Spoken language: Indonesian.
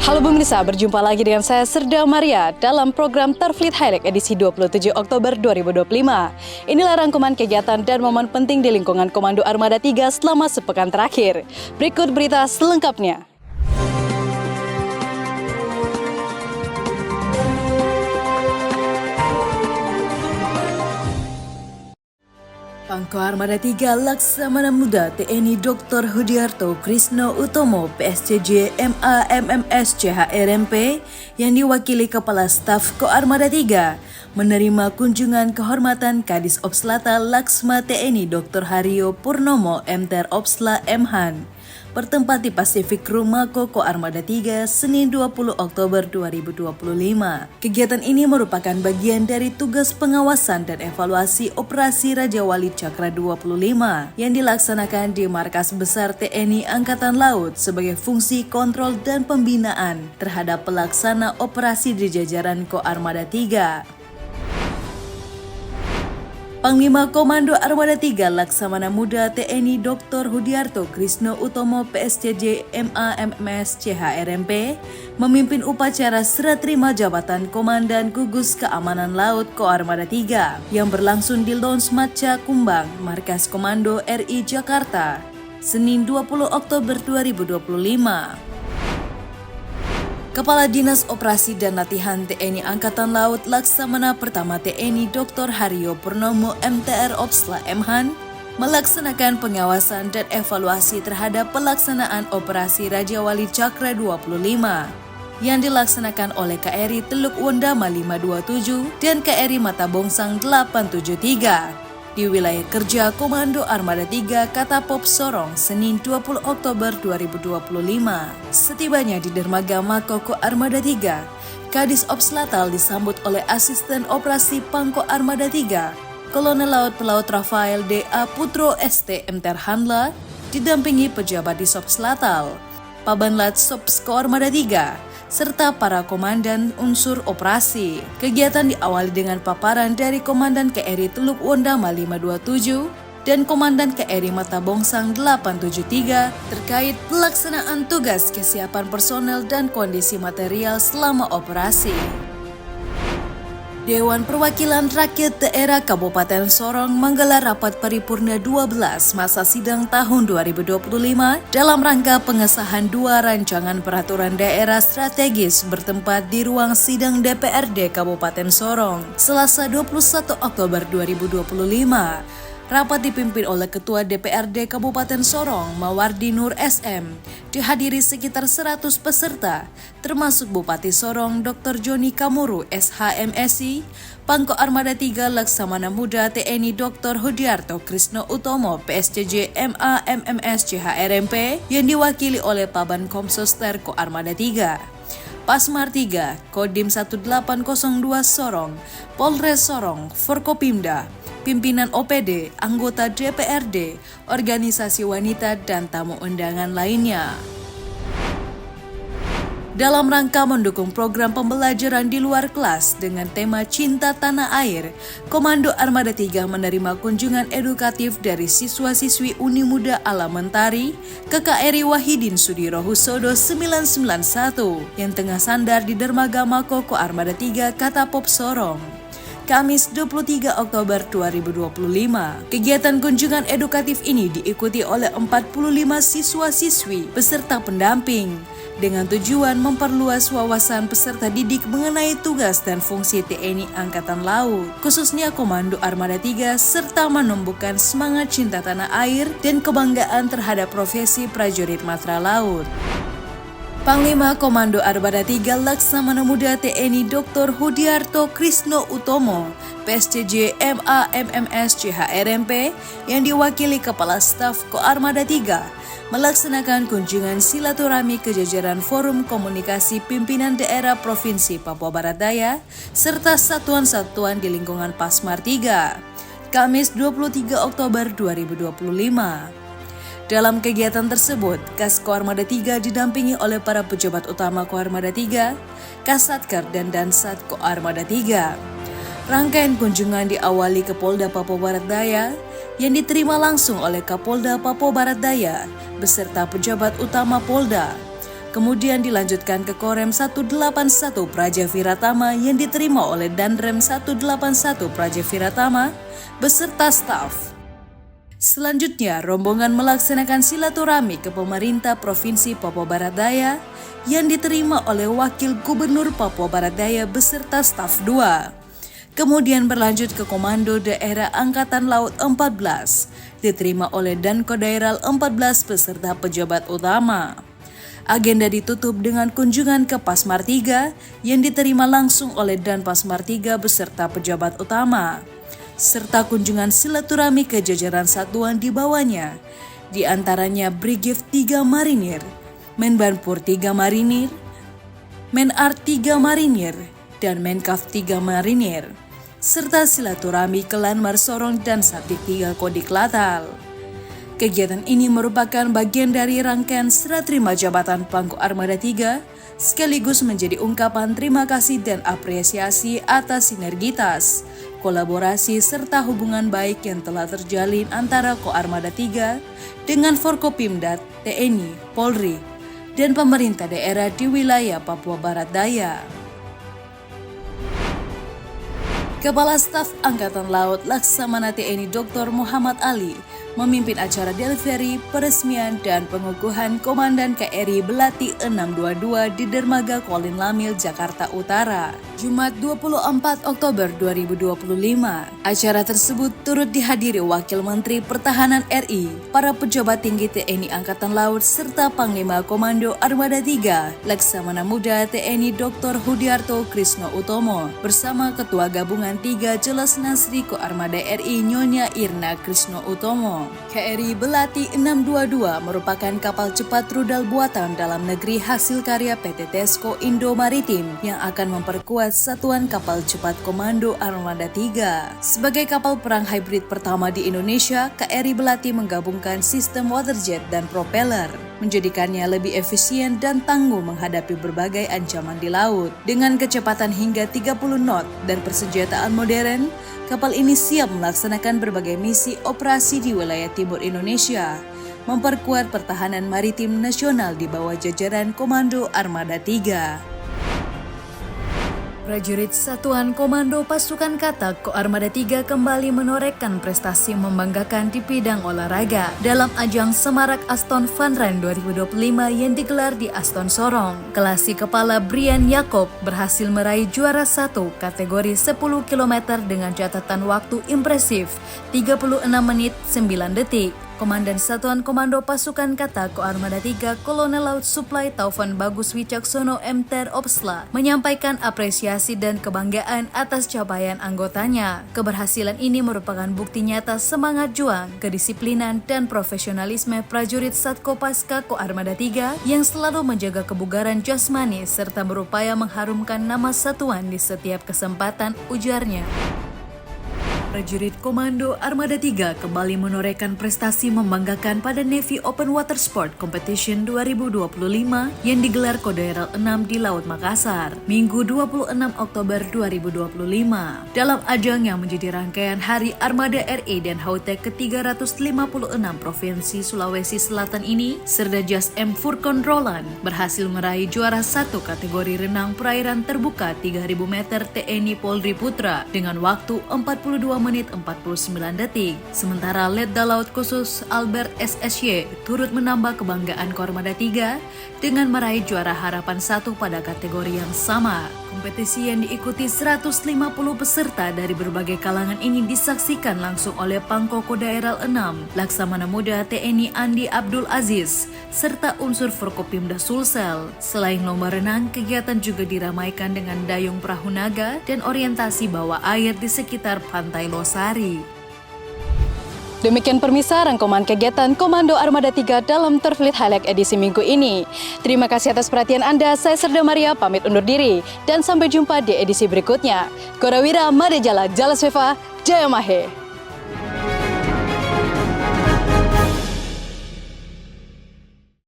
Halo pemirsa, berjumpa lagi dengan saya Serda Maria dalam program Terfleet Highlight edisi 27 Oktober 2025. Inilah rangkuman kegiatan dan momen penting di lingkungan Komando Armada 3 selama sepekan terakhir. Berikut berita selengkapnya. Pangko Armada 3 Laksamana Muda TNI Dr. Hudiarto Krisno Utomo PSCJ MA MMS CHRMP yang diwakili Kepala Staf Ko Armada 3 menerima kunjungan kehormatan Kadis Opslata Laksma TNI Dr. Haryo Purnomo MTR Opsla Mhan bertempat di Pacific Rumah Ko Armada 3 Senin 20 Oktober 2025. Kegiatan ini merupakan bagian dari tugas pengawasan dan evaluasi operasi Raja Wali Cakra 25 yang dilaksanakan di Markas Besar TNI Angkatan Laut sebagai fungsi kontrol dan pembinaan terhadap pelaksana operasi di jajaran Ko Armada 3. Panglima Komando Armada 3 Laksamana Muda TNI Dr. Hudiarto Krisno Utomo PSCJ MA MMS CHRMP memimpin upacara serah terima jabatan Komandan Gugus Keamanan Laut Ko Armada 3 yang berlangsung di Lounge Maca Kumbang, Markas Komando RI Jakarta, Senin 20 Oktober 2025. Kepala Dinas Operasi dan Latihan TNI Angkatan Laut Laksamana Pertama TNI Dr. Haryo Purnomo MTR Opsla Mhan melaksanakan pengawasan dan evaluasi terhadap pelaksanaan operasi Raja Wali Cakra 25 yang dilaksanakan oleh KRI Teluk Wondama 527 dan KRI Mata Bongsang 873. Di wilayah kerja Komando Armada 3 Katapop Sorong, Senin 20 Oktober 2025. Setibanya di dermaga Mako Ko Armada 3, Kadis Opslatal disambut oleh Asisten Operasi Pangko Armada 3, Kolonel Laut Pelaut Rafael D.A. Putro ST MTR Hanla, didampingi pejabat di Sopslatal, Pabanlat Sopsko Armada 3, serta para komandan unsur operasi. Kegiatan diawali dengan paparan dari Komandan KRI Teluk Wondama 527 dan Komandan KRI Mata Bongsang 873 terkait pelaksanaan tugas, kesiapan personel dan kondisi material selama operasi. Dewan Perwakilan Rakyat Daerah Kabupaten Sorong menggelar rapat paripurna 12 masa sidang tahun 2025 dalam rangka pengesahan 2 rancangan peraturan daerah strategis bertempat di ruang sidang DPRD Kabupaten Sorong, Selasa 21 Oktober 2025. Rapat dipimpin oleh Ketua DPRD Kabupaten Sorong, Mawardi Nur SM, dihadiri sekitar 100 peserta, termasuk Bupati Sorong Dr. Joni Kamuru SHMSI, Pangko Armada 3 Laksamana Muda TNI Dr. Hudiarto Krisno Utomo PSCJ MA MMS CHRMP yang diwakili oleh Paban Komsoster Ko Armada 3. Pasmar 3, Kodim 1802 Sorong, Polres Sorong, Forkopimda, pimpinan OPD, anggota DPRD, organisasi wanita, dan tamu undangan lainnya. Dalam rangka mendukung program pembelajaran di luar kelas dengan tema Cinta Tanah Air, Komando Armada 3 menerima kunjungan edukatif dari siswa-siswi Uni Muda Alamentari KKRI Wahidin Sudirohusodo 991 yang tengah sandar di dermaga Mako Ko Armada 3 Katapop Sorong, Kamis 23 Oktober 2025. Kegiatan kunjungan edukatif ini diikuti oleh 45 siswa-siswi beserta pendamping dengan tujuan memperluas wawasan peserta didik mengenai tugas dan fungsi TNI Angkatan Laut, khususnya Komando Armada 3, serta menumbuhkan semangat cinta tanah air dan kebanggaan terhadap profesi prajurit Matra Laut. Panglima Komando Armada 3 Laksamana Muda TNI Dr. Hudiarto Krisno Utomo PSCJ MA MMS CHRMP yang diwakili Kepala Staf Ko Armada 3 melaksanakan kunjungan silaturahmi ke jajaran Forum Komunikasi Pimpinan Daerah Provinsi Papua Barat Daya serta satuan-satuan di lingkungan Pasmar 3, Kamis 23 Oktober 2025. Dalam kegiatan tersebut, Kas Ko Armada 3 didampingi oleh para pejabat utama Ko Armada 3, Kasatker dan Dansat Ko Armada 3. Rangkaian kunjungan diawali ke Polda Papua Barat Daya yang diterima langsung oleh Kapolda Papua Barat Daya beserta pejabat utama Polda. Kemudian dilanjutkan ke Korem 181 Praja Viratama yang diterima oleh Danrem 181 Praja Viratama beserta staf. Selanjutnya, rombongan melaksanakan silaturahmi ke pemerintah Provinsi Papua Barat Daya yang diterima oleh Wakil Gubernur Papua Barat Daya beserta staf 2. Kemudian berlanjut ke Komando Daerah Angkatan Laut 14, diterima oleh Dankodairal 14 beserta pejabat utama. Agenda ditutup dengan kunjungan ke Pasmar 3 yang diterima langsung oleh Dan Pasmar 3 beserta pejabat utama, serta kunjungan silaturahmi ke jajaran satuan di bawahnya, di antaranya Brigif 3 Marinir, Menbanpur 3 Marinir, Menart 3 Marinir, dan Menkaf 3 Marinir, serta silaturahmi ke Lanmar Sorong dan Satik 3 Kodik Latal. Kegiatan ini merupakan bagian dari rangkaian serah terima jabatan Pangkop Armada 3, sekaligus menjadi ungkapan terima kasih dan apresiasi atas sinergitas, kolaborasi serta hubungan baik yang telah terjalin antara Koarmada 3 dengan Forkopimda, TNI, Polri, dan pemerintah daerah di wilayah Papua Barat Daya. Kepala Staf Angkatan Laut Laksamana TNI Dr. Muhammad Ali memimpin acara delivery, peresmian, dan pengukuhan Komandan KRI Belati 622 di Dermaga Kolin Lamil, Jakarta Utara, Jumat 24 Oktober 2025. Acara tersebut turut dihadiri Wakil Menteri Pertahanan RI, para pejabat tinggi TNI Angkatan Laut, serta Panglima Komando Armada 3, Laksamana Muda TNI Dr. Hudiarto Krisno Utomo, bersama Ketua Gabungan 3 Jelas Nasri Koarmada RI Nyonya Irna Krisno Utomo. KRI Belati 622 merupakan kapal cepat rudal buatan dalam negeri hasil karya PT Tesco Indo Maritim yang akan memperkuat satuan kapal cepat Komando Armada 3. Sebagai kapal perang hybrid pertama di Indonesia, KRI Belati menggabungkan sistem waterjet dan propeller, menjadikannya lebih efisien dan tangguh menghadapi berbagai ancaman di laut. Dengan kecepatan hingga 30 knot dan persenjataan modern, kapal ini siap melaksanakan berbagai misi operasi di wilayah timur Indonesia, memperkuat pertahanan maritim nasional di bawah jajaran Komando Armada 3. Prajurit Satuan Komando Pasukan Katak Koarmada 3 kembali menorehkan prestasi membanggakan di bidang olahraga dalam ajang Semarak Aston Fun Run 2025 yang digelar di Aston Sorong. Kelasi Kepala Brian Yakob berhasil meraih juara 1 kategori 10 km dengan catatan waktu impresif 36 menit 9 detik. Komandan Satuan Komando Pasukan Katak Koarmada 3 Kolonel Laut Suplai Taufan Bagus Wicaksono MTer Opsla menyampaikan apresiasi dan kebanggaan atas capaian anggotanya. Keberhasilan ini merupakan bukti nyata semangat juang, kedisiplinan, dan profesionalisme prajurit Satkopaska Koarmada 3 yang selalu menjaga kebugaran jasmani serta berupaya mengharumkan nama satuan di setiap kesempatan, ujarnya. Prajurit Komando Armada 3 kembali menorehkan prestasi membanggakan pada Navy Open Water Sport Competition 2025 yang digelar Kodaeral 6 di Laut Makassar, Minggu 26 Oktober 2025. Dalam ajang yang menjadi rangkaian Hari Armada RI dan HUT ke-356 Provinsi Sulawesi Selatan ini, Serda Jas M. Furkon Roland berhasil meraih juara 1 kategori renang perairan terbuka 3000 meter TNI Polri Putra dengan waktu 42 menit 49 detik. Sementara Letda Laut Khusus Albert SSY turut menambah kebanggaan Koarmada 3 dengan meraih juara harapan 1 pada kategori yang sama. Kompetisi yang diikuti 150 peserta dari berbagai kalangan ini disaksikan langsung oleh Pangko Kodaeral 6, Laksamana Muda TNI Andi Abdul Aziz, serta unsur Forkopimda Sulsel. Selain lomba renang, kegiatan juga diramaikan dengan dayung perahu naga dan orientasi bawah air di sekitar Pantai Losari. Demikian permisa rangkuman kegiatan Komando Armada 3 dalam Terfleet Highlight edisi minggu ini. Terima kasih atas perhatian Anda. Saya Serda Maria pamit undur diri dan sampai jumpa di edisi berikutnya. Korawira Madejala Jalasweva Jaya Mahe.